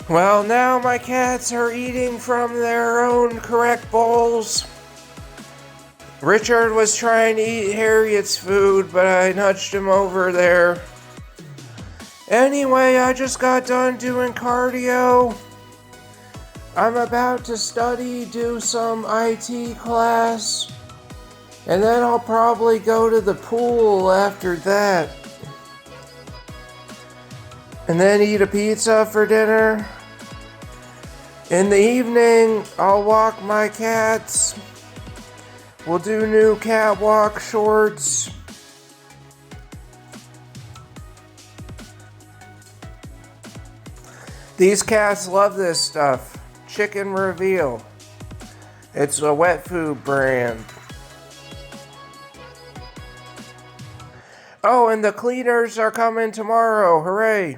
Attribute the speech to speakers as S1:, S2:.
S1: Well, now my cats are eating from their own correct bowls. Richard was trying to eat Harriet's food, but I nudged him over there. Anyway, I just got done doing cardio. I'm about to do some IT class, and then I'll probably go to the pool after that. And then eat a pizza for dinner. In the evening, I'll walk my cats. We'll do new catwalk shorts. These cats love this stuff. Chicken Reveal. It's a wet food brand. Oh, and the cleaners are coming tomorrow. Hooray!